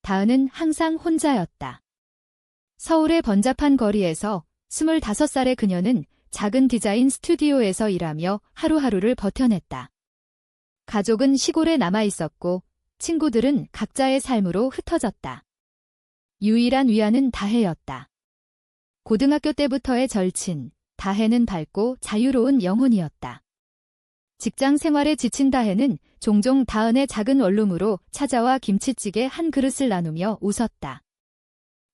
다은은 항상 혼자였다. 서울의 번잡한 거리에서 25살의 그녀는 작은 디자인 스튜디오에서 일하며 하루하루를 버텨냈다. 가족은 시골에 남아 있었고 친구들은 각자의 삶으로 흩어졌다. 유일한 위안은 다혜였다. 고등학교 때부터의 절친, 다혜는 밝고 자유로운 영혼이었다. 직장 생활에 지친 다혜는 종종 다은의 작은 원룸으로 찾아와 김치찌개 한 그릇을 나누며 웃었다.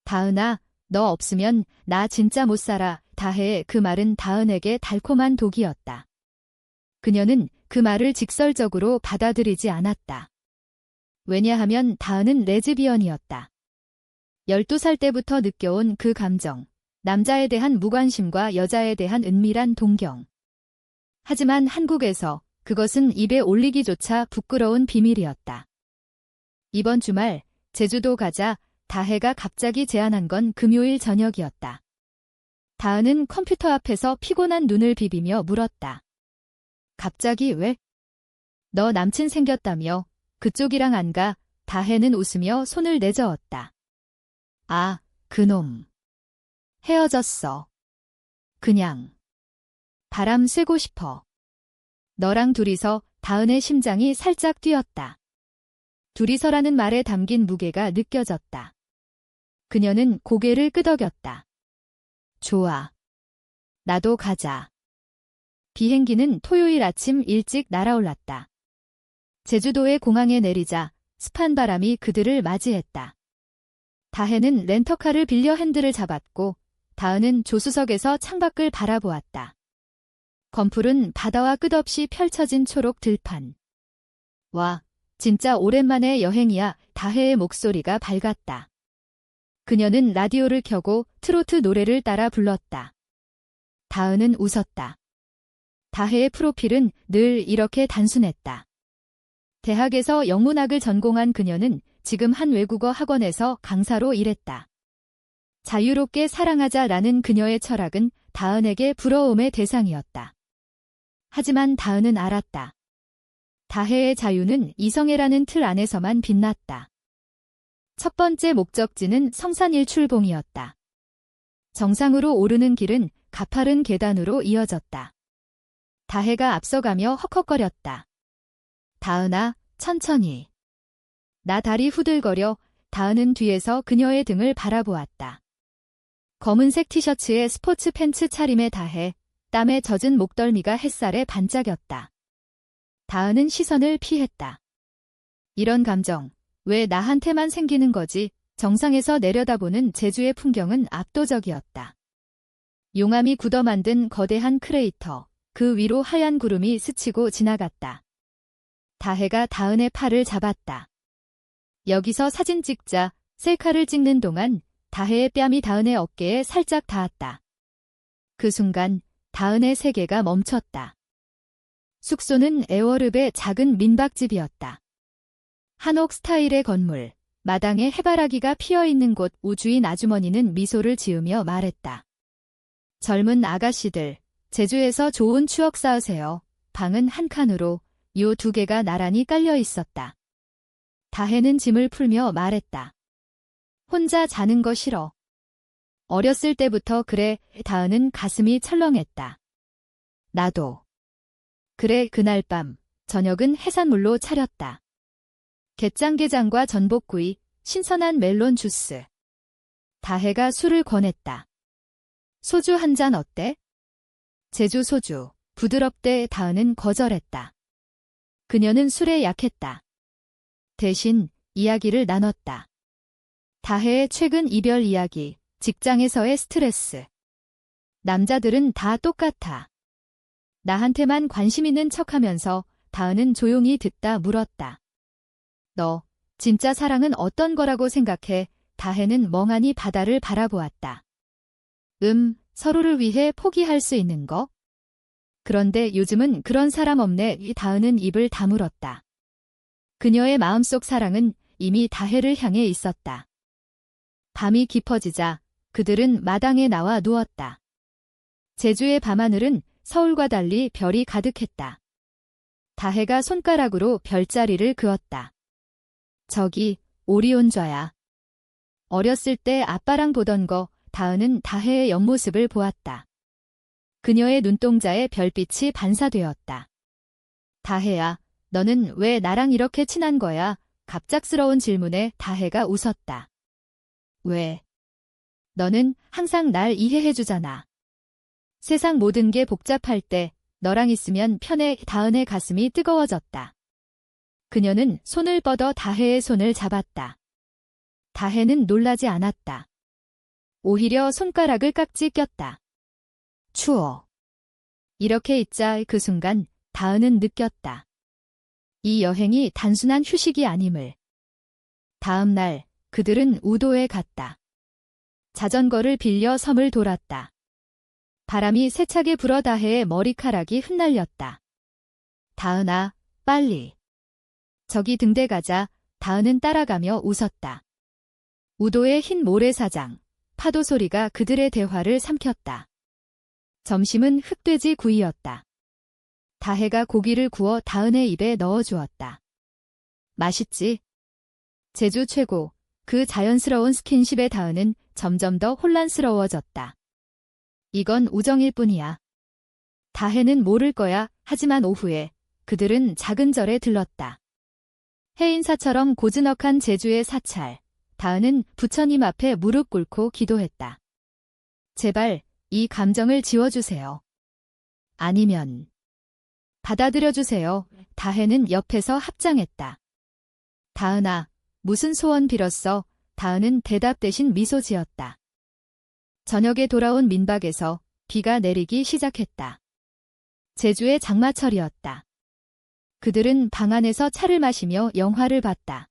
다은아, 너 없으면 나 진짜 못 살아. 다혜의 그 말은 다은에게 달콤한 독이었다. 그녀는 그 말을 직설적으로 받아들이지 않았다. 왜냐하면 다은은 레즈비언이었다. 12살 때부터 느껴온 그 감정, 남자에 대한 무관심과 여자에 대한 은밀한 동경. 하지만 한국에서 그것은 입에 올리기조차 부끄러운 비밀이었다. 이번 주말 제주도 가자. 다혜가 갑자기 제안한 건 금요일 저녁이었다. 다은은 컴퓨터 앞에서 피곤한 눈을 비비며 물었다. 갑자기 왜? 너 남친 생겼다며. 그쪽이랑 안 가? 다혜는 웃으며 손을 내저었다. 아, 그놈. 헤어졌어. 그냥. 바람 쐬고 싶어. 너랑 둘이서. 다은의 심장이 살짝 뛰었다. 둘이서라는 말에 담긴 무게가 느껴졌다. 그녀는 고개를 끄덕였다. 좋아. 나도 가자. 비행기는 토요일 아침 일찍 날아올랐다. 제주도의 공항에 내리자 습한 바람이 그들을 맞이했다. 다혜는 렌터카를 빌려 핸들을 잡았고 다은은 조수석에서 창밖을 바라보았다. 검풀은 바다와 끝없이 펼쳐진 초록 들판. 와, 진짜 오랜만에 여행이야. 다혜의 목소리가 밝았다. 그녀는 라디오를 켜고 트로트 노래를 따라 불렀다. 다은은 웃었다. 다혜의 프로필은 늘 이렇게 단순했다. 대학에서 영문학을 전공한 그녀는 지금 한 외국어 학원에서 강사로 일했다. 자유롭게 사랑하자라는 그녀의 철학은 다은에게 부러움의 대상이었다. 하지만 다은은 알았다. 다혜의 자유는 이성애라는 틀 안에서만 빛났다. 첫 번째 목적지는 성산일출봉이었다. 정상으로 오르는 길은 가파른 계단으로 이어졌다. 다혜가 앞서가며 헉헉거렸다. 다은아, 천천히. 나 다리 후들거려. 다은은 뒤에서 그녀의 등을 바라보았다. 검은색 티셔츠에 스포츠 팬츠 차림의 다혜, 땀에 젖은 목덜미가 햇살에 반짝였다. 다은은 시선을 피했다. 이런 감정, 왜 나한테만 생기는 거지? 정상에서 내려다보는 제주의 풍경은 압도적이었다. 용암이 굳어 만든 거대한 크레이터, 그 위로 하얀 구름이 스치고 지나갔다. 다혜가 다은의 팔을 잡았다. 여기서 사진 찍자. 셀카를 찍는 동안 다혜의 뺨이 다은의 어깨에 살짝 닿았다. 그 순간 다은의 세계가 멈췄다. 숙소는 애월읍의 작은 민박집이었다. 한옥 스타일의 건물, 마당에 해바라기가 피어있는 곳. 우주인 아주머니는 미소를 지으며 말했다. 젊은 아가씨들, 제주에서 좋은 추억 쌓으세요. 방은 한 칸으로 요 두 개가 나란히 깔려 있었다. 다혜는 짐을 풀며 말했다. 혼자 자는 거 싫어. 어렸을 때부터 그래. 다은은 가슴이 철렁했다. 나도. 그래. 그날 밤 저녁은 해산물로 차렸다. 게장게장과 전복구이, 신선한 멜론 주스. 다혜가 술을 권했다. 소주 한 잔 어때? 제주 소주, 부드럽대. 다은은 거절했다. 그녀는 술에 약했다. 대신 이야기를 나눴다. 다혜의 최근 이별 이야기, 직장에서의 스트레스. 남자들은 다 똑같아. 나한테만 관심 있는 척하면서. 다은은 조용히 듣다 물었다. 너 진짜 사랑은 어떤 거라고 생각해? 다혜는 멍하니 바다를 바라보았다. 서로를 위해 포기할 수 있는 거? 그런데 요즘은 그런 사람 없네. 다은은 입을 다물었다. 그녀의 마음속 사랑은 이미 다혜를 향해 있었다. 밤이 깊어지자 그들은 마당에 나와 누웠다. 제주의 밤하늘은 서울과 달리 별이 가득했다. 다혜가 손가락으로 별자리를 그었다. 저기 오리온좌야. 어렸을 때 아빠랑 보던 거, 다은은 다혜의 옆모습을 보았다. 그녀의 눈동자에 별빛이 반사되었다. 다혜야, 너는 왜 나랑 이렇게 친한 거야? 갑작스러운 질문에 다혜가 웃었다. 왜? 너는 항상 날 이해해주잖아. 세상 모든 게 복잡할 때 너랑 있으면 편해. 다은의 가슴이 뜨거워졌다. 그녀는 손을 뻗어 다혜의 손을 잡았다. 다혜는 놀라지 않았다. 오히려 손가락을 깍지 꼈다. 추워. 이렇게 있자. 그 순간 다은은 느꼈다. 이 여행이 단순한 휴식이 아님을. 다음 날 그들은 우도에 갔다. 자전거를 빌려 섬을 돌았다. 바람이 세차게 불어 다혜의 머리카락이 흩날렸다. 다은아, 빨리. 저기 등대 가자. 다은은 따라가며 웃었다. 우도의 흰 모래사장, 파도 소리가 그들의 대화를 삼켰다. 점심은 흑돼지 구이였다. 다혜가 고기를 구워 다은의 입에 넣어주었다. 맛있지? 제주 최고. 그 자연스러운 스킨십에 다은은 점점 더 혼란스러워졌다. 이건 우정일 뿐이야. 다혜는 모를 거야. 하지만 오후에 그들은 작은 절에 들렀다. 해인사처럼 고즈넉한 제주의 사찰. 다은은 부처님 앞에 무릎 꿇고 기도했다. 제발 이 감정을 지워주세요. 아니면 받아들여주세요. 다혜는 옆에서 합장했다. 다은아, 무슨 소원 빌었어? 다은은 대답 대신 미소 지었다. 저녁에 돌아온 민박에서 비가 내리기 시작했다. 제주의 장마철이었다. 그들은 방 안에서 차를 마시며 영화를 봤다.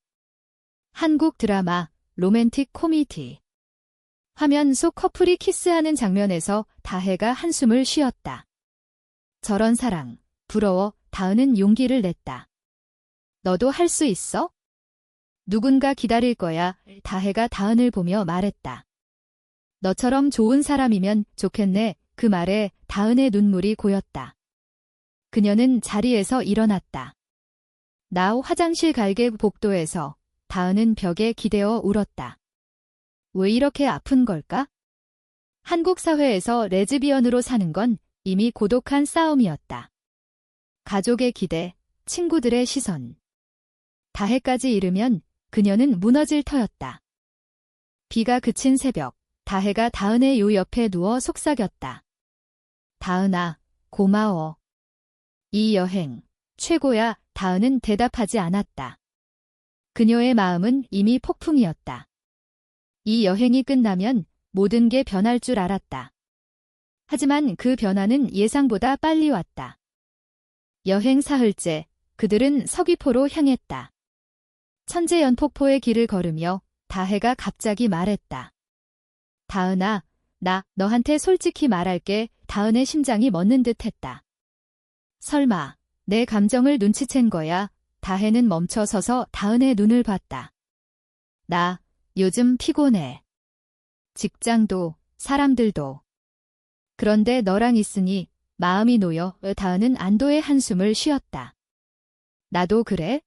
한국 드라마, 로맨틱 코미디. 화면 속 커플이 키스하는 장면에서 다혜가 한숨을 쉬었다. 저런 사랑, 부러워. 다은은 용기를 냈다. 너도 할 수 있어? 누군가 기다릴 거야. 다혜가 다은을 보며 말했다. 너처럼 좋은 사람이면 좋겠네. 그 말에 다은의 눈물이 고였다. 그녀는 자리에서 일어났다. 나 화장실 갈게. 복도에서 다은은 벽에 기대어 울었다. 왜 이렇게 아픈 걸까? 한국 사회에서 레즈비언으로 사는 건 이미 고독한 싸움이었다. 가족의 기대, 친구들의 시선. 다혜까지 잃으면 그녀는 무너질 터였다. 비가 그친 새벽, 다혜가 다은의 요 옆에 누워 속삭였다. 다은아, 고마워. 이 여행, 최고야. 다은은 대답하지 않았다. 그녀의 마음은 이미 폭풍이었다. 이 여행이 끝나면 모든 게 변할 줄 알았다. 하지만 그 변화는 예상보다 빨리 왔다. 여행 사흘째, 그들은 서귀포로 향했다. 천재연폭포의 길을 걸으며 다혜가 갑자기 말했다. 다은아, 나 너한테 솔직히 말할게. 다은의 심장이 멎는 듯 했다. 설마, 내 감정을 눈치챈 거야? 다혜는 멈춰 서서 다은의 눈을 봤다. 나 요즘 피곤해. 직장도, 사람들도. 그런데 너랑 있으니 마음이 놓여. 다은은 안도의 한숨을 쉬었다. 나도 그래?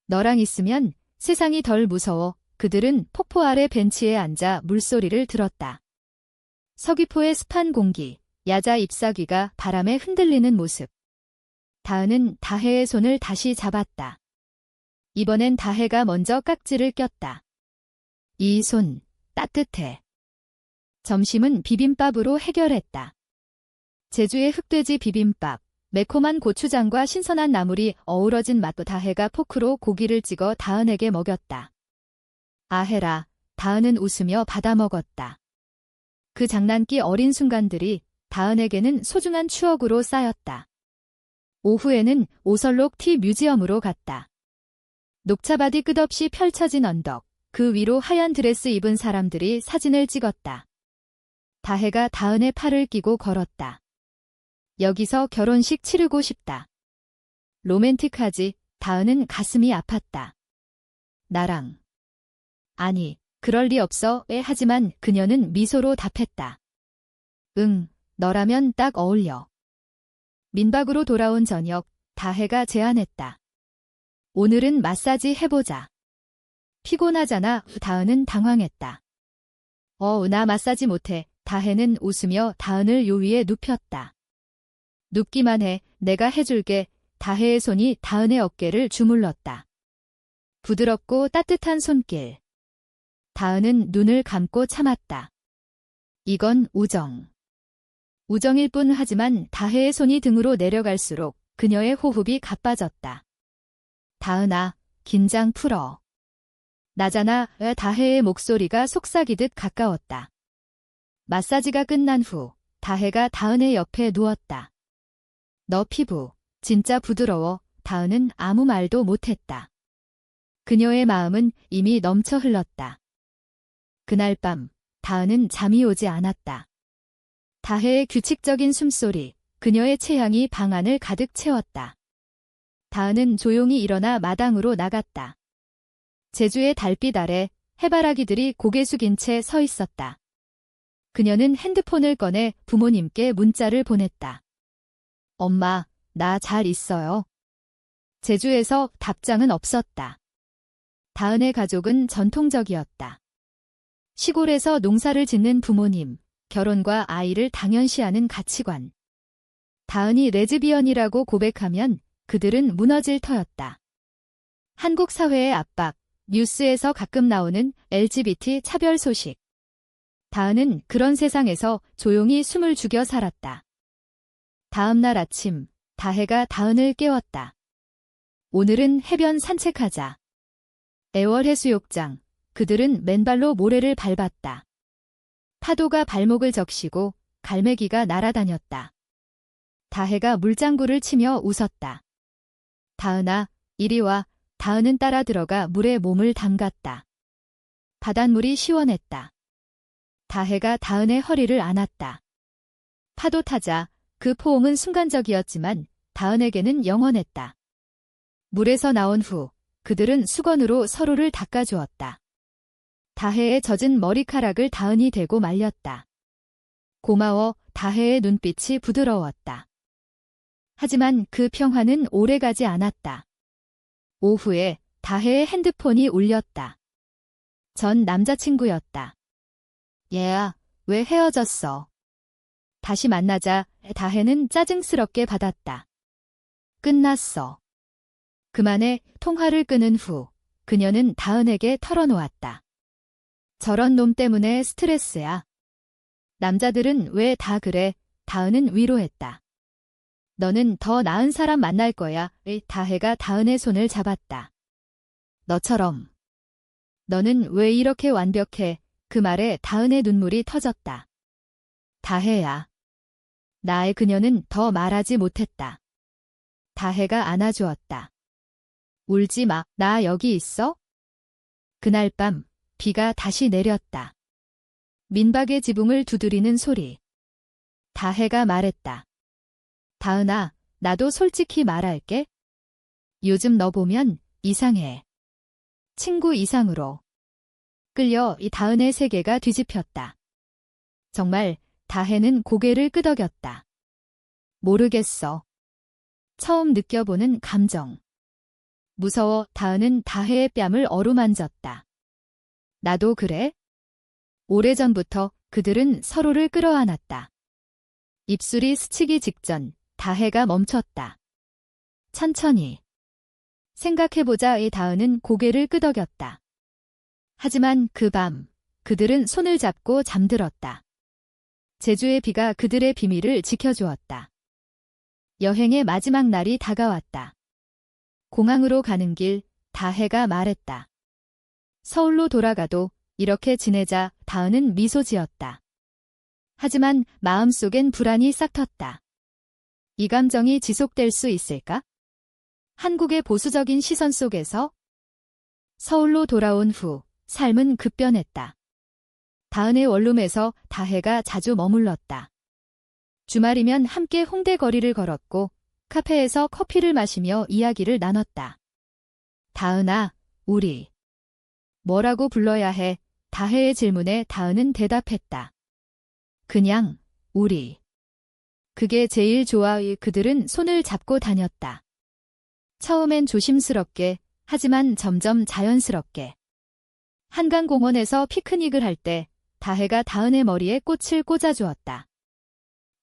너랑 있으면 세상이 덜 무서워. 그들은 폭포 아래 벤치에 앉아 물소리를 들었다. 서귀포의 습한 공기, 야자 잎사귀가 바람에 흔들리는 모습. 다은은 다혜의 손을 다시 잡았다. 이번엔 다혜가 먼저 깍지를 꼈다. 이 손, 따뜻해. 점심은 비빔밥으로 해결했다. 제주의 흑돼지 비빔밥, 매콤한 고추장과 신선한 나물이 어우러진 맛도. 다혜가 포크로 고기를 찍어 다은에게 먹였다. 아해라, 다은은 웃으며 받아먹었다. 그 장난기 어린 순간들이 다은에게는 소중한 추억으로 쌓였다. 오후에는 오설록 티 뮤지엄으로 갔다. 녹차밭이 끝없이 펼쳐진 언덕, 그 위로 하얀 드레스 입은 사람들이 사진을 찍었다. 다혜가 다은의 팔을 끼고 걸었다. 여기서 결혼식 치르고 싶다. 로맨틱하지? 다은은 가슴이 아팠다. 나랑. 아니, 그럴 리 없어. 하지만 그녀는 미소로 답했다. 응, 너라면 딱 어울려. 민박으로 돌아온 저녁, 다혜가 제안했다. 오늘은 마사지 해보자. 피곤하잖아. 다은은 당황했다. 나 마사지 못해. 다혜는 웃으며 다은을 요 위에 눕혔다. 눕기만 해. 내가 해줄게. 다혜의 손이 다은의 어깨를 주물렀다. 부드럽고 따뜻한 손길. 다은은 눈을 감고 참았다. 이건 우정. 우정일 뿐. 하지만 다혜의 손이 등으로 내려갈수록 그녀의 호흡이 가빠졌다. 다은아, 긴장 풀어. 나잖아. 다혜의 목소리가 속삭이듯 가까웠다. 마사지가 끝난 후 다혜가 다은의 옆에 누웠다. 너 피부 진짜 부드러워. 다은은 아무 말도 못했다. 그녀의 마음은 이미 넘쳐 흘렀다. 그날 밤 다은은 잠이 오지 않았다. 다혜의 규칙적인 숨소리, 그녀의 체향이 방 안을 가득 채웠다. 다은은 조용히 일어나 마당으로 나갔다. 제주의 달빛 아래 해바라기들이 고개 숙인 채 서 있었다. 그녀는 핸드폰을 꺼내 부모님께 문자를 보냈다. 엄마, 나 잘 있어요. 제주에서 답장은 없었다. 다은의 가족은 전통적이었다. 시골에서 농사를 짓는 부모님, 결혼과 아이를 당연시하는 가치관. 다은이 레즈비언이라고 고백하면 그들은 무너질 터였다. 한국 사회의 압박, 뉴스에서 가끔 나오는 LGBT 차별 소식. 다은은 그런 세상에서 조용히 숨을 죽여 살았다. 다음 날 아침, 다혜가 다은을 깨웠다. 오늘은 해변 산책하자. 애월 해수욕장, 그들은 맨발로 모래를 밟았다. 파도가 발목을 적시고 갈매기가 날아다녔다. 다혜가 물장구를 치며 웃었다. 다은아, 이리 와. 다은은 따라 들어가 물에 몸을 담갔다. 바닷물이 시원했다. 다혜가 다은의 허리를 안았다. 파도 타자 그 포옹은 순간적이었지만 다은에게는 영원했다. 물에서 나온 후 그들은 수건으로 서로를 닦아주었다. 다혜의 젖은 머리카락을 다은이 대고 말렸다. 고마워. 다혜의 눈빛이 부드러웠다. 하지만 그 평화는 오래가지 않았다. 오후에 다혜의 핸드폰이 울렸다. 전 남자친구였다. 얘야, 왜 헤어졌어? 다시 만나자. 다혜는 짜증스럽게 받았다. 끝났어. 그만해. 통화를 끊은 후 그녀는 다은에게 털어놓았다. 저런 놈 때문에 스트레스야. 남자들은 왜 다 그래? 다은은 위로했다. 너는 더 나은 사람 만날 거야. 다혜가 다은의 손을 잡았다. 너처럼. 너는 왜 이렇게 완벽해? 그 말에 다은의 눈물이 터졌다. 다혜야. 나의 그녀는 더 말하지 못했다. 다혜가 안아주었다. 울지 마. 나 여기 있어? 그날 밤 비가 다시 내렸다. 민박의 지붕을 두드리는 소리. 다혜가 말했다. 다은아, 나도 솔직히 말할게. 요즘 너 보면 이상해. 친구 이상으로. 끌려. 이 다은의 세계가 뒤집혔다. 정말. 다혜는 고개를 끄덕였다. 모르겠어. 처음 느껴보는 감정. 무서워. 다은은 다혜의 뺨을 어루만졌다. 나도 그래? 오래전부터 그들은 서로를 끌어안았다. 입술이 스치기 직전 다혜가 멈췄다. 천천히. 생각해보자. 다은은 고개를 끄덕였다. 하지만 그 밤 그들은 손을 잡고 잠들었다. 제주의 비가 그들의 비밀을 지켜주었다. 여행의 마지막 날이 다가왔다. 공항으로 가는 길 다혜가 말했다. 서울로 돌아가도 이렇게 지내자. 다은은 미소 지었다. 하지만 마음속엔 불안이 싹텄다. 이 감정이 지속될 수 있을까? 한국의 보수적인 시선 속에서 서울로 돌아온 후 삶은 급변했다. 다은의 원룸에서 다혜가 자주 머물렀다. 주말이면 함께 홍대 거리를 걸었고 카페에서 커피를 마시며 이야기를 나눴다. 다은아, 우리 뭐라고 불러야 해? 다혜의 질문에 다은은 대답했다. 그냥 우리. 그게 제일 좋아. 그들은 손을 잡고 다녔다. 처음엔 조심스럽게, 하지만 점점 자연스럽게. 한강공원에서 피크닉을 할 때 다혜가 다은의 머리에 꽃을 꽂아주었다.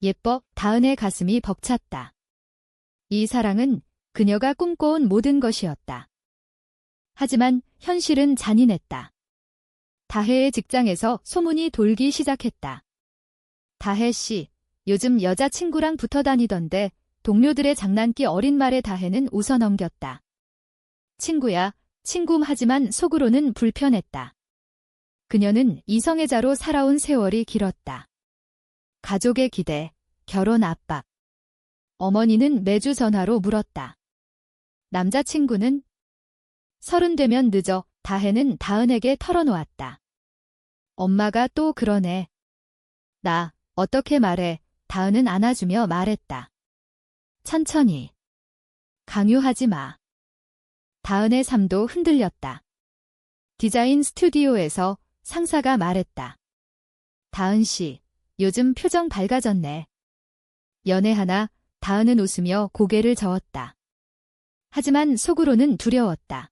예뻐 다은의 가슴이 벅찼다. 이 사랑은 그녀가 꿈꿔온 모든 것이었다. 하지만 현실은 잔인했다. 다혜의 직장에서 소문이 돌기 시작했다. 다혜 씨, 요즘 여자친구랑 붙어 다니던데 동료들의 장난기 어린 말에 다혜는 웃어넘겼다. 친구야, 친구하지만 속으로는 불편했다. 그녀는 이성애자로 살아온 세월이 길었다. 가족의 기대, 결혼 압박. 어머니는 매주 전화로 물었다. 남자친구는? 30 되면 늦어 다혜는 다은에게 털어놓았다. 엄마가 또 그러네. 나, 어떻게 말해, 다은은 안아주며 말했다. 천천히. 강요하지 마. 다은의 삶도 흔들렸다. 디자인 스튜디오에서 상사가 말했다. 다은 씨, 요즘 표정 밝아졌네. 연애하나? 다은은 웃으며 고개를 저었다. 하지만 속으로는 두려웠다.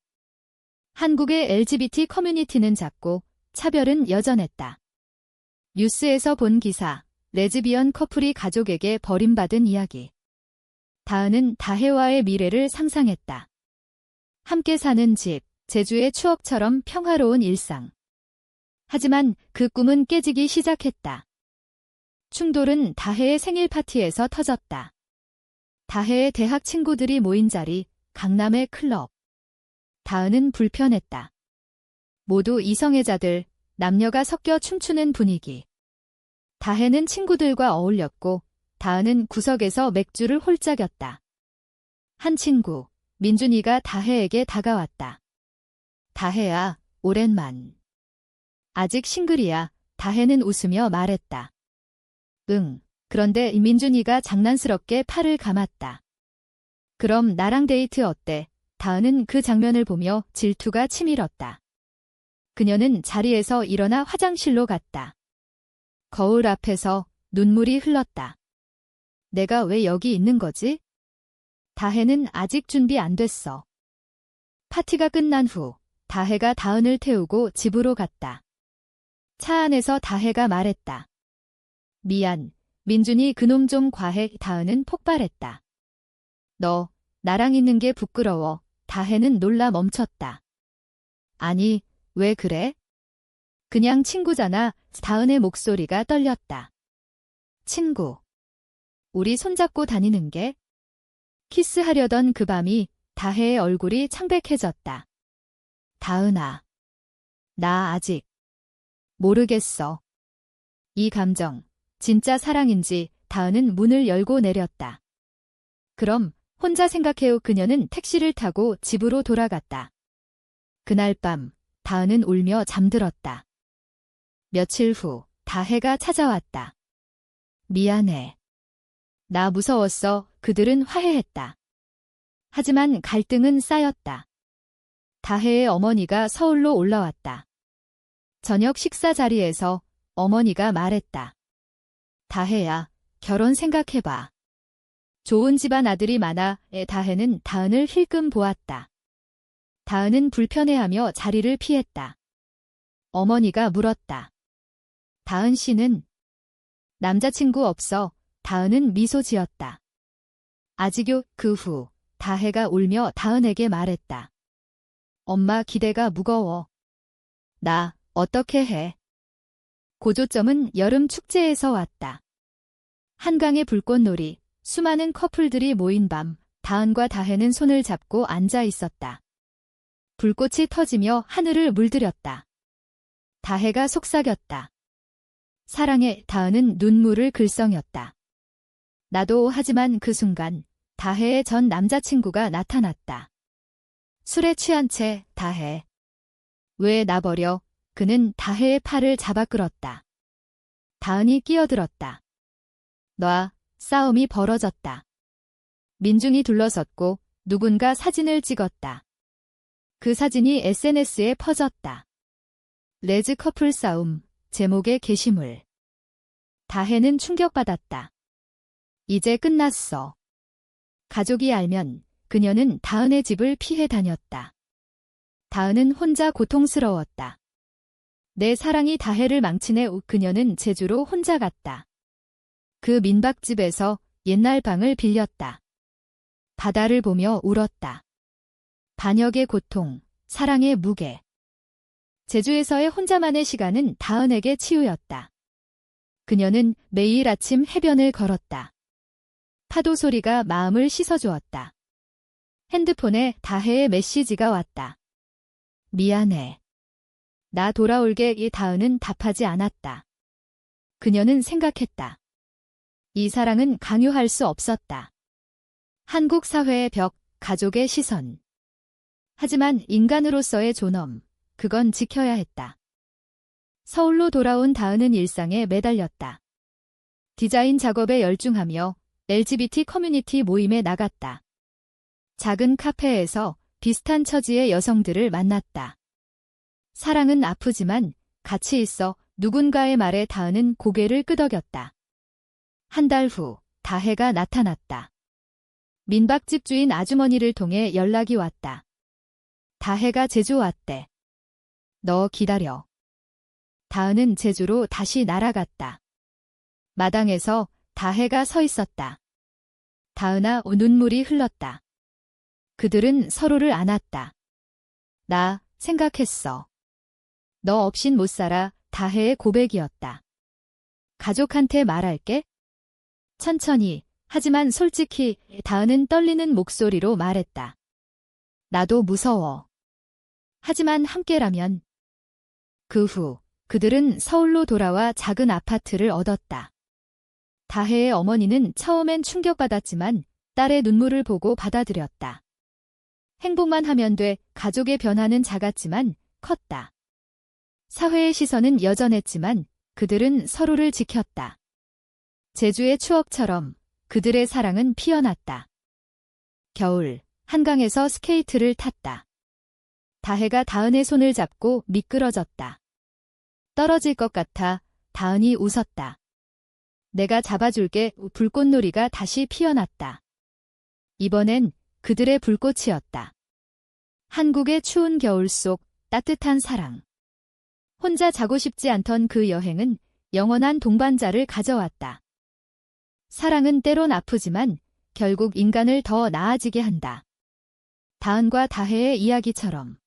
한국의 LGBT 커뮤니티는 작고 차별은 여전했다. 뉴스에서 본 기사, 레즈비언 커플이 가족에게 버림받은 이야기. 다은은 다혜와의 미래를 상상했다. 함께 사는 집, 제주의 추억처럼 평화로운 일상. 하지만 그 꿈은 깨지기 시작했다. 충돌은 다혜의 생일 파티에서 터졌다. 다혜의 대학 친구들이 모인 자리, 강남의 클럽. 다은은 불편했다. 모두 이성애자들, 남녀가 섞여 춤추는 분위기. 다혜는 친구들과 어울렸고 다은은 구석에서 맥주를 홀짝였다. 한 친구, 민준이가 다혜에게 다가왔다. 다혜야, 오랜만. 아직 싱글이야. 다혜는 웃으며 말했다. 응. 그런데 민준이가 장난스럽게 팔을 감았다. 그럼 나랑 데이트 어때? 다은은 그 장면을 보며 질투가 치밀었다. 그녀는 자리에서 일어나 화장실로 갔다. 거울 앞에서 눈물이 흘렀다. 내가 왜 여기 있는 거지? 다혜는 아직 준비 안 됐어. 파티가 끝난 후 다혜가 다은을 태우고 집으로 갔다. 차 안에서 다혜가 말했다. 미안, 민준이 그놈 좀 과해. 다은은 폭발했다. 너, 나랑 있는 게 부끄러워. 다혜는 놀라 멈췄다. 아니, 왜 그래? 그냥 친구잖아. 다은의 목소리가 떨렸다. 친구. 우리 손잡고 다니는 게? 키스하려던 그 밤이 다혜의 얼굴이 창백해졌다. 다은아. 나 아직 모르겠어. 이 감정, 진짜 사랑인지. 다은은 문을 열고 내렸다. 그럼 혼자 생각해요. 그녀는 택시를 타고 집으로 돌아갔다. 그날 밤 다은은 울며 잠들었다. 며칠 후 다혜가 찾아왔다. 미안해. 나 무서웠어. 그들은 화해했다. 하지만 갈등은 쌓였다. 다혜의 어머니가 서울로 올라왔다. 저녁 식사 자리에서 어머니가 말했다. 다혜야, 결혼 생각해봐. 좋은 집안 아들이 많아. 다혜는 다은을 힐끔 보았다. 다은은 불편해하며 자리를 피했다. 어머니가 물었다. 다은 씨는? 남자친구 없어. 다은은 미소 지었다. 아직요. 그 후 다혜가 울며 다은에게 말했다. 엄마 기대가 무거워. 나 어떻게 해? 고조점은 여름 축제에서 왔다. 한강의 불꽃놀이, 수많은 커플들이 모인 밤, 다은과 다혜는 손을 잡고 앉아 있었다. 불꽃이 터지며 하늘을 물들였다. 다혜가 속삭였다. 사랑해. 다은은 눈물을 글썽였다. 나도. 하지만 그 순간 다혜의 전 남자친구가 나타났다. 술에 취한 채 다혜. 왜 나 버려? 그는 다혜의 팔을 잡아 끌었다. 다은이 끼어들었다. 놔. 싸움이 벌어졌다. 민중이 둘러섰고 누군가 사진을 찍었다. 그 사진이 SNS에 퍼졌다. 레즈 커플 싸움, 제목의 게시물. 다혜는 충격받았다. 이제 끝났어. 가족이 알면 그녀는 다은의 집을 피해 다녔다. 다은은 혼자 고통스러웠다. 내 사랑이 다혜를 망친 해 그녀는 제주로 혼자 갔다. 그 민박집에서 옛날 방을 빌렸다. 바다를 보며 울었다. 반역의 고통, 사랑의 무게. 제주에서의 혼자만의 시간은 다은에게 치유였다. 그녀는 매일 아침 해변을 걸었다. 파도 소리가 마음을 씻어주었다. 핸드폰에 다혜의 메시지가 왔다. 미안해. 나 돌아올게. 이 다은은 답하지 않았다. 그녀는 생각했다. 이 사랑은 강요할 수 없었다. 한국 사회의 벽, 가족의 시선. 하지만 인간으로서의 존엄, 그건 지켜야 했다. 서울로 돌아온 다은은 일상에 매달렸다. 디자인 작업에 열중하며 LGBT 커뮤니티 모임에 나갔다. 작은 카페에서 비슷한 처지의 여성들을 만났다. 사랑은 아프지만 같이 있어 누군가의 말에 다은은 고개를 끄덕였다. 한 달 후 다혜가 나타났다. 민박집 주인 아주머니를 통해 연락이 왔다. 다혜가 제주 왔대. 너 기다려. 다은은 제주로 다시 날아갔다. 마당에서 다혜가 서 있었다. 다은아, 눈물이 흘렀다. 그들은 서로를 안았다. 나 생각했어. 너 없인 못 살아. 다혜의 고백이었다. 가족한테 말할게. 천천히, 하지만 솔직히. 다은은 떨리는 목소리로 말했다. 나도 무서워. 하지만 함께라면. 그 후 그들은 서울로 돌아와 작은 아파트를 얻었다. 다혜의 어머니는 처음엔 충격받았지만 딸의 눈물을 보고 받아들였다. 행복만 하면 돼. 가족의 변화는 작았지만 컸다. 사회의 시선은 여전했지만 그들은 서로를 지켰다. 제주의 추억처럼 그들의 사랑은 피어났다. 겨울, 한강에서 스케이트를 탔다. 다혜가 다은의 손을 잡고 미끄러졌다. 떨어질 것 같아. 다은이 웃었다. 내가 잡아줄게. 불꽃놀이가 다시 피어났다. 이번엔 그들의 불꽃이었다. 한국의 추운 겨울 속 따뜻한 사랑. 혼자 자고 싶지 않던 그 여행은 영원한 동반자를 가져왔다. 사랑은 때론 아프지만 결국 인간을 더 나아지게 한다. 다은과 다혜의 이야기처럼.